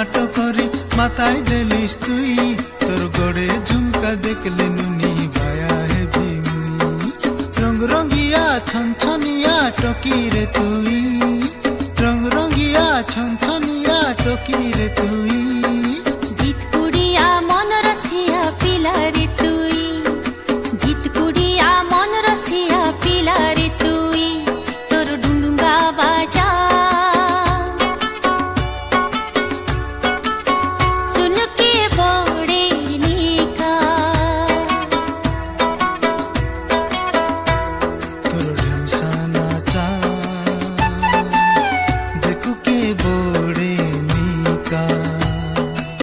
নাটক করি মাথায় দিলিস তুই তোর গড়ে ঝুমকা দেখলে নুনি ভায়া হেবি মুই রং রঙ্গিয়া ছনছনিয়া টকি রে তুই রং রঙ্গিয়া ছনছনিয়া টকি রে তুই